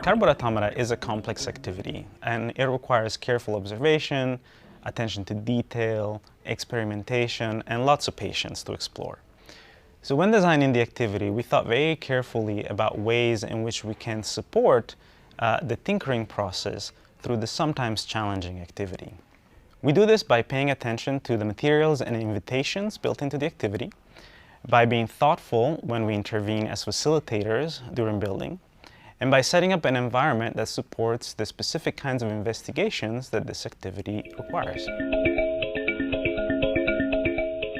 Cardboard automata is a complex activity, and it requires careful observation, attention to detail, experimentation, and lots of patience to explore. So when designing the activity, we thought very carefully about ways in which we can support the tinkering process through the sometimes challenging activity. We do this by paying attention to the materials and invitations built into the activity, by being thoughtful when we intervene as facilitators during building, and by setting up an environment that supports the specific kinds of investigations that this activity requires.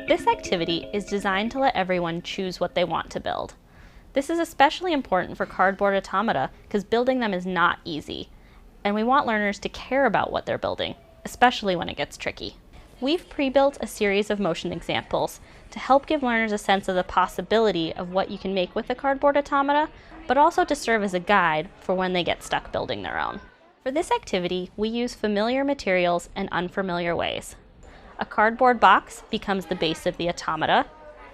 This activity is designed to let everyone choose what they want to build. This is especially important for cardboard automata because building them is not easy, and we want learners to care about what they're building, especially when it gets tricky. We've pre-built a series of motion examples to help give learners a sense of the possibility of what you can make with a cardboard automata, but also to serve as a guide for when they get stuck building their own. For this activity, we use familiar materials in unfamiliar ways. A cardboard box becomes the base of the automata,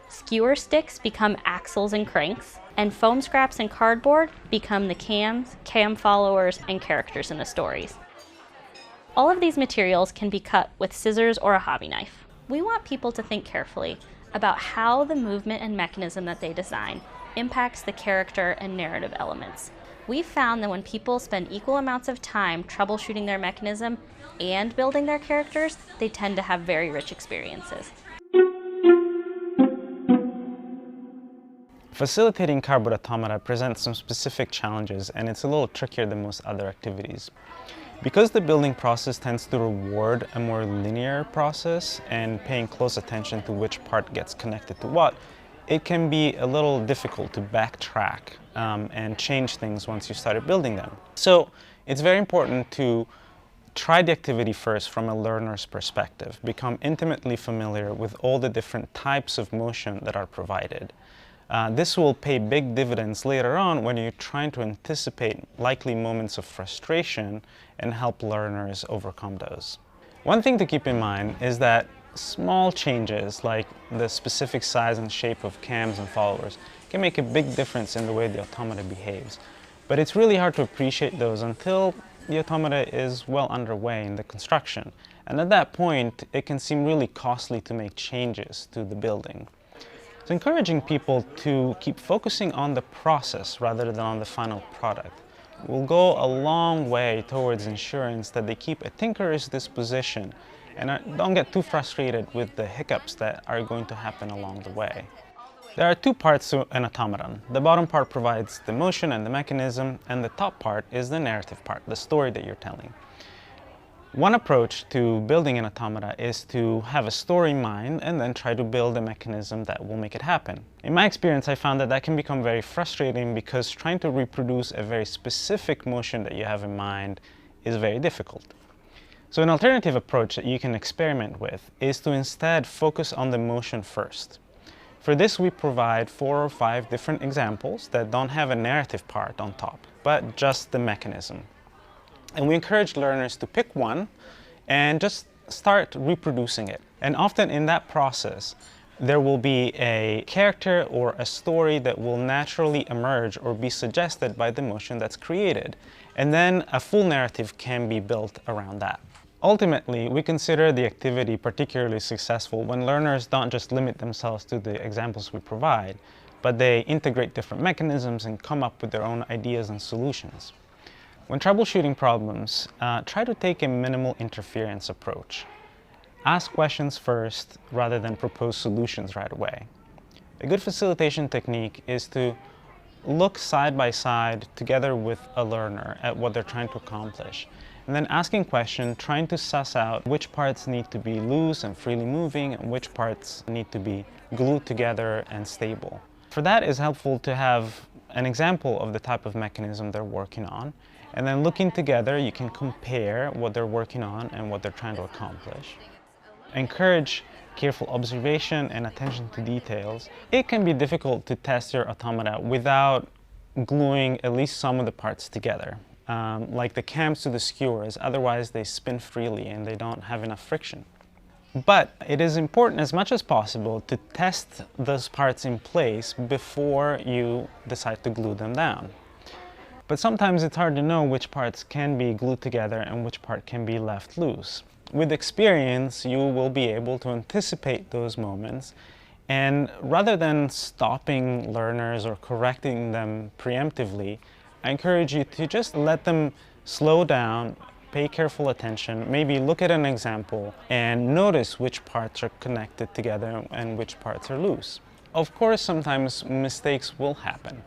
skewer sticks become axles and cranks, and foam scraps and cardboard become the cams, cam followers, and characters in the stories. All of these materials can be cut with scissors or a hobby knife. We want people to think carefully about how the movement and mechanism that they design impacts the character and narrative elements. We've found that when people spend equal amounts of time troubleshooting their mechanism and building their characters, they tend to have very rich experiences. Facilitating cardboard automata presents some specific challenges, and it's a little trickier than most other activities. Because the building process tends to reward a more linear process and paying close attention to which part gets connected to what, it can be a little difficult to backtrack and change things once you started building them. So it's very important to try the activity first from a learner's perspective. Become intimately familiar with all the different types of motion that are provided. This will pay big dividends later on when you're trying to anticipate likely moments of frustration and help learners overcome those. One thing to keep in mind is that small changes like the specific size and shape of cams and followers can make a big difference in the way the automata behaves. But it's really hard to appreciate those until the automata is well underway in the construction. And at that point, it can seem really costly to make changes to the building. So encouraging people to keep focusing on the process rather than on the final product will go a long way towards ensuring that they keep a tinkerer's disposition and don't get too frustrated with the hiccups that are going to happen along the way. There are two parts to an automaton. The bottom part provides the motion and the mechanism, and the top part is the narrative part, the story that you're telling. One approach to building an automata is to have a story in mind and then try to build a mechanism that will make it happen. In my experience, I found that that can become very frustrating because trying to reproduce a very specific motion that you have in mind is very difficult. So an alternative approach that you can experiment with is to instead focus on the motion first. For this, we provide 4 or 5 different examples that don't have a narrative part on top, but just the mechanism. And we encourage learners to pick one and just start reproducing it. And often in that process, there will be a character or a story that will naturally emerge or be suggested by the motion that's created. And then a full narrative can be built around that. Ultimately, we consider the activity particularly successful when learners don't just limit themselves to the examples we provide, but they integrate different mechanisms and come up with their own ideas and solutions. When troubleshooting problems, try to take a minimal interference approach. Ask questions first rather than propose solutions right away. A good facilitation technique is to look side by side together with a learner at what they're trying to accomplish. And then asking questions, trying to suss out which parts need to be loose and freely moving and which parts need to be glued together and stable. For that, it's helpful to have an example of the type of mechanism they're working on. And then looking together, you can compare what they're working on and what they're trying to accomplish. Encourage careful observation and attention to details. It can be difficult to test your automata without gluing at least some of the parts together. Like the cams to the skewers, otherwise they spin freely and they don't have enough friction. But it is important as much as possible to test those parts in place before you decide to glue them down. But sometimes it's hard to know which parts can be glued together and which part can be left loose. With experience, you will be able to anticipate those moments, and rather than stopping learners or correcting them preemptively, I encourage you to just let them slow down, pay careful attention, maybe look at an example and notice which parts are connected together and which parts are loose. Of course, sometimes mistakes will happen,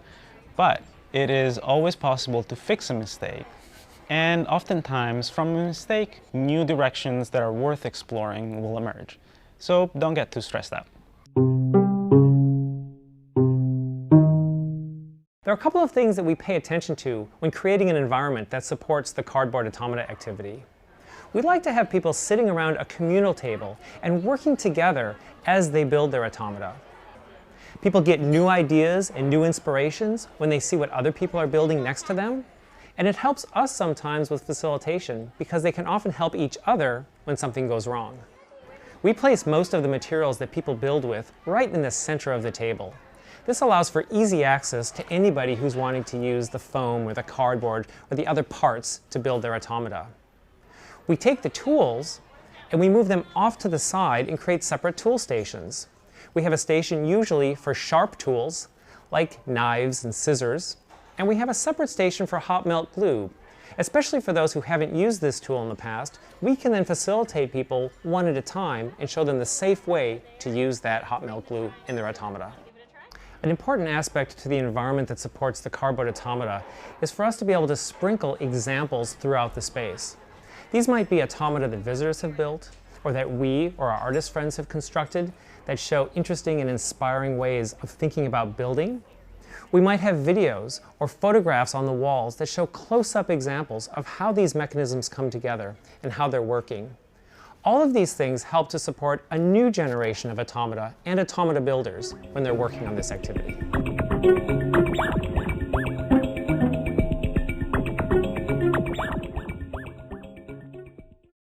but it is always possible to fix a mistake. And oftentimes, from a mistake, new directions that are worth exploring will emerge. So don't get too stressed out. There are a couple of things that we pay attention to when creating an environment that supports the cardboard automata activity. We'd like to have people sitting around a communal table and working together as they build their automata. People get new ideas and new inspirations when they see what other people are building next to them, and it helps us sometimes with facilitation because they can often help each other when something goes wrong. We place most of the materials that people build with right in the center of the table. This allows for easy access to anybody who's wanting to use the foam or the cardboard or the other parts to build their automata. We take the tools and we move them off to the side and create separate tool stations. We have a station usually for sharp tools, like knives and scissors, and we have a separate station for hot melt glue. Especially for those who haven't used this tool in the past, we can then facilitate people one at a time and show them the safe way to use that hot melt glue in their automata. An important aspect to the environment that supports the cardboard automata is for us to be able to sprinkle examples throughout the space. These might be automata that visitors have built, or that we or our artist friends have constructed that show interesting and inspiring ways of thinking about building. We might have videos or photographs on the walls that show close-up examples of how these mechanisms come together and how they're working. All of these things help to support a new generation of automata and automata builders when they're working on this activity.